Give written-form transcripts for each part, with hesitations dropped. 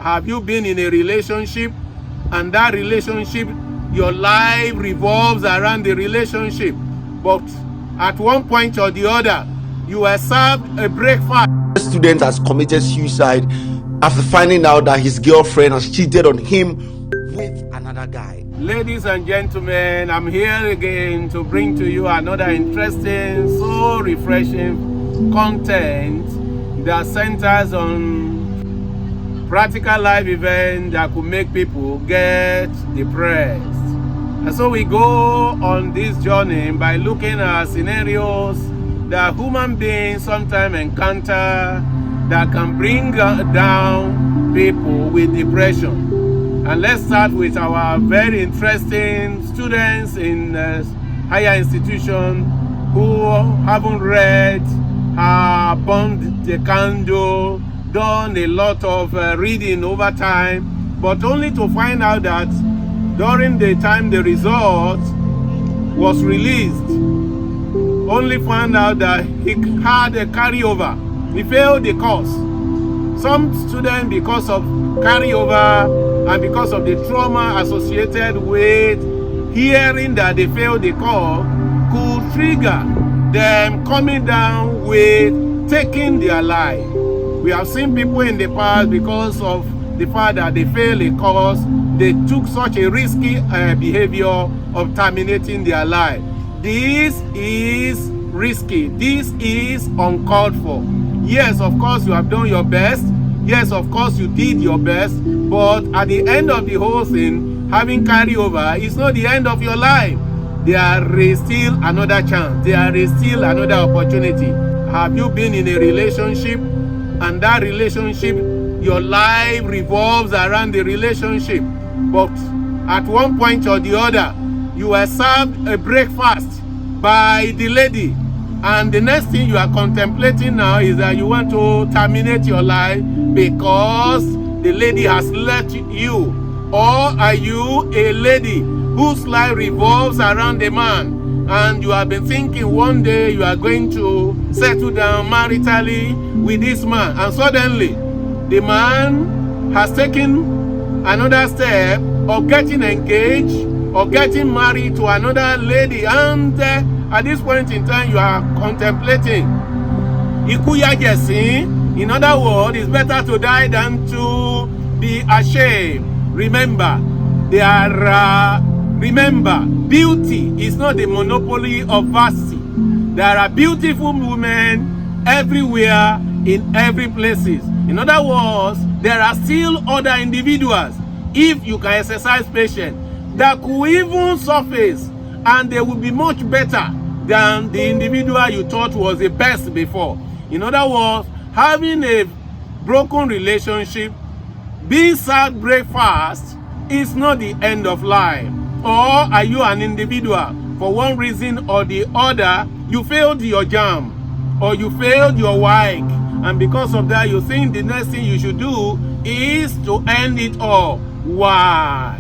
Have you been in a relationship, and that relationship, your life revolves around the relationship, but at one point or the other, you were served a breakfast? A student has committed suicide after finding out that his girlfriend has cheated on him with another guy. Ladies and gentlemen, I'm here again to bring to you another interesting, so refreshing content that centers on practical life events that could make people get depressed. And so we go on this journey by looking at scenarios that human beings sometimes encounter that can bring down people with depression. And let's start with our very interesting students in higher institution who haven't read, burned the candle, done a lot of reading over time, but only to find out that during the time the result was released, only found out that he had a carryover. He failed the course. Some students, because of carryover and because of the trauma associated with hearing that they failed the course, could trigger them coming down with taking their life. We have seen people in the past, because of the fact that they failed a course, they took such a risky behavior of terminating their life. This is risky. This is uncalled for. Yes, of course, you have done your best. Yes, of course, you did your best. But at the end of the whole thing, having carryover is not the end of your life. There is still another chance. There is still another opportunity. Have you been in a relationship, and that relationship, your life revolves around the relationship, but at one point or the other, you were served a breakfast by the lady, and the next thing you are contemplating now is that you want to terminate your life because the lady has left you? Or are you a lady whose life revolves around a man, and you have been thinking one day you are going to settle down maritally with this man, and suddenly the man has taken another step of getting engaged or getting married to another lady, and at this point in time you are contemplating ikuya jesin. In other words, it's better to die than to be ashamed. Remember, beauty is not the monopoly of vanity. There are beautiful women everywhere, in every places. In other words, there are still other individuals, if you can exercise patience, that could even surface, and they will be much better than the individual you thought was the best before. In other words, having a broken relationship, being served breakfast is not the end of life. Or are you an individual, for one reason or the other, you failed your jam, or you failed your work, and because of that you think the next thing you should do is to end it all? Why?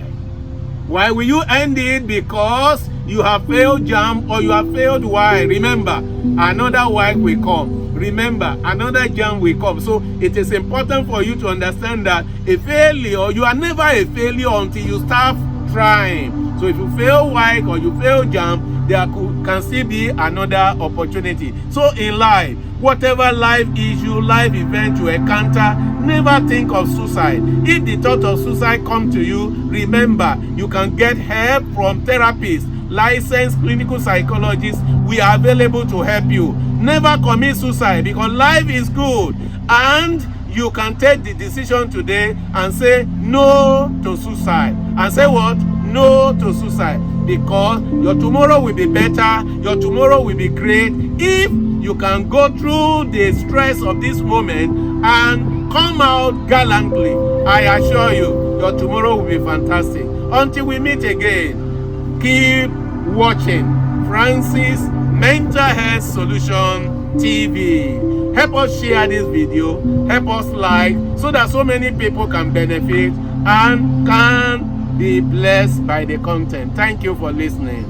Why will you end it? Because you have failed jam or you have failed why? Remember, another wife will come. Remember, another jam will come. So it is important for you to understand that a failure, you are never a failure until you start trying. So if you fail work or you fail jam, there can still be another opportunity. So in life, whatever life issue, life event you encounter, never think of suicide. If the thought of suicide comes to you, remember, you can get help from therapists, licensed clinical psychologists. We are available to help you. Never commit suicide, because life is good, and you can take the decision today and say no to suicide. And say what? No to suicide. Because your tomorrow will be better, your tomorrow will be great, if you can go through the stress of this moment and come out gallantly. I assure you, your tomorrow will be fantastic. Until we meet again, keep watching Francis Mental Health Solution TV. Help us share this video, help us like, so that so many people can benefit and can be blessed by the content. Thank you for listening.